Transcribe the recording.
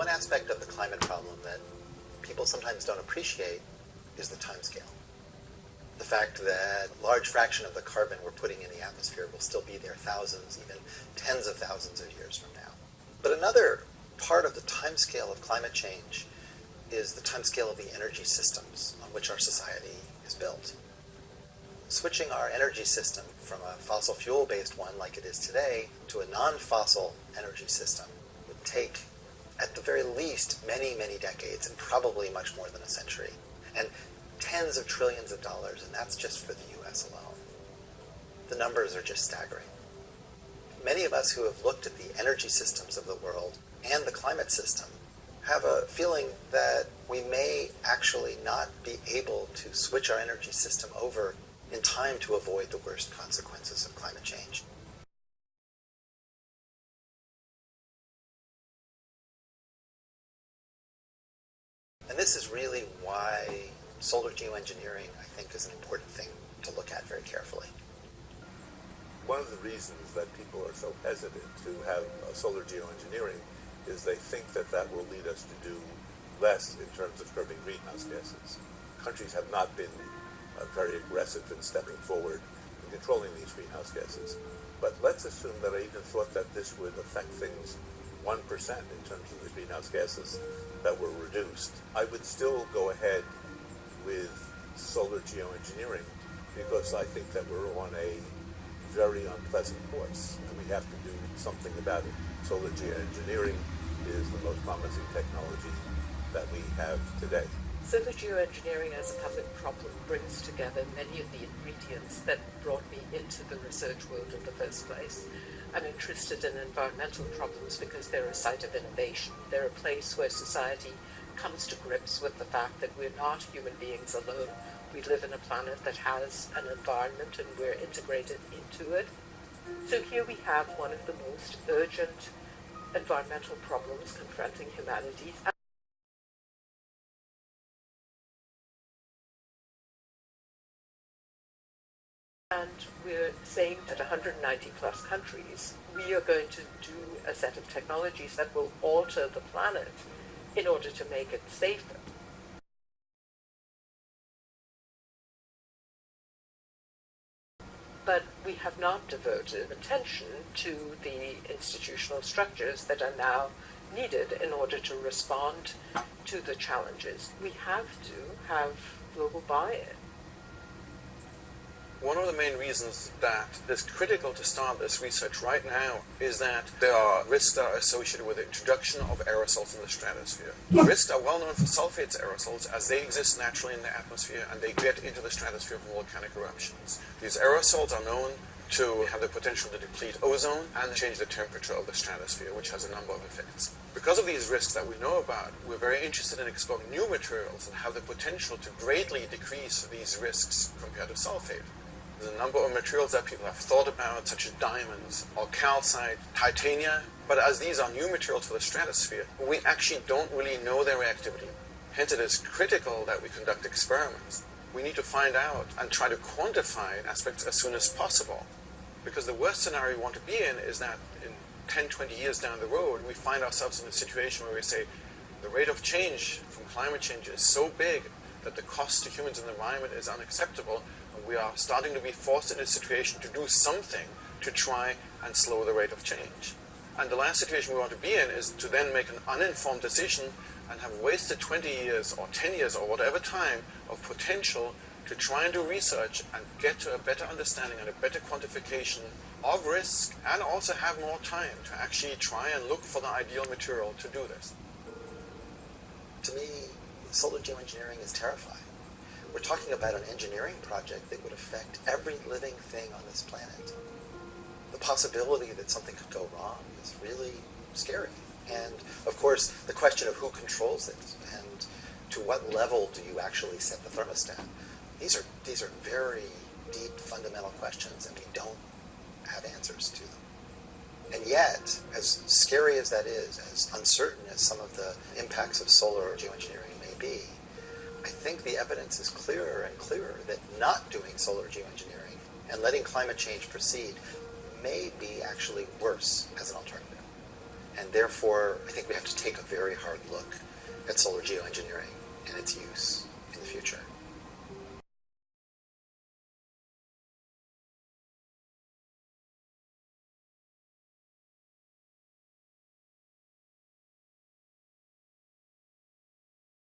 One aspect of the climate problem that people sometimes don't appreciate is the timescale. The fact that a large fraction of the carbon we're putting in the atmosphere will still be there thousands, even tens of thousands of years from now. But another part of the timescale of climate change is the timescale of the energy systems on which our society is built. Switching our energy system from a fossil fuel-based one like it is today to a non-fossil energy system would take, at the very least, many, many decades, and probably much more than a century, and tens of trillions of dollars, and that's just for the US alone. The numbers are just staggering. Many of us who have looked at the energy systems of the world and the climate system have a feeling that we may actually not be able to switch our energy system over in time to avoid the worst consequences of climate change. And this is really why solar geoengineering, I think, is an important thing to look at very carefully. One of the reasons that people are so hesitant to have solar geoengineering is they think that that will lead us to do less in terms of curbing greenhouse gases. Countries have not been very aggressive in stepping forward in controlling these greenhouse gases. But let's assume that I even thought that this would affect things 1% in terms of the greenhouse gases that were reduced. I would still go ahead with solar geoengineering because I think that we're on a very unpleasant course and we have to do something about it. Solar geoengineering is the most promising technology that we have today. Solar geoengineering as a public problem brings together many of the ingredients that brought me into the research world in the first place. I'm interested in environmental problems because they're a site of innovation. They're a place where society comes to grips with the fact that we're not human beings alone. We live in a planet that has an environment and we're integrated into it. So here we have one of the most urgent environmental problems confronting humanity. And we're saying that 190 plus countries, we are going to do a set of technologies that will alter the planet in order to make it safer. But we have not devoted attention to the institutional structures that are now needed in order to respond to the challenges. We have to have global buy-in. One of the main reasons that it's critical to start this research right now is that there are risks that are associated with the introduction of aerosols in the stratosphere. The risks are well known for sulfates aerosols as they exist naturally in the atmosphere and they get into the stratosphere from volcanic eruptions. These aerosols are known to have the potential to deplete ozone and change the temperature of the stratosphere, which has a number of effects. Because of these risks that we know about, we're very interested in exploring new materials and have the potential to greatly decrease these risks compared to sulfate. There's a number of materials that people have thought about, such as diamonds or calcite, titania, but as these are new materials for the stratosphere, we actually don't really know their reactivity. Hence, it is critical that we conduct experiments. We need to find out and try to quantify aspects as soon as possible. Because the worst scenario we want to be in is that in 10, 20 years down the road, we find ourselves in a situation where we say the rate of change from climate change is so big that the cost to humans and the environment is unacceptable. We are starting to be forced in a situation to do something to try and slow the rate of change. And the last situation we want to be in is to then make an uninformed decision and have wasted 20 years or 10 years or whatever time of potential to try and do research and get to a better understanding and a better quantification of risk, and also have more time to actually try and look for the ideal material to do this. To me, solar geoengineering is terrifying. We're talking about an engineering project that would affect every living thing on this planet. The possibility that something could go wrong is really scary. And, of course, the question of who controls it and to what level do you actually set the thermostat. These are very deep, fundamental questions, and we don't have answers to them. And yet, as scary as that is, as uncertain as some of the impacts of solar geoengineering may be, I think the evidence is clearer and clearer that not doing solar geoengineering and letting climate change proceed may be actually worse as an alternative. And therefore, I think we have to take a very hard look at solar geoengineering and its use in the future.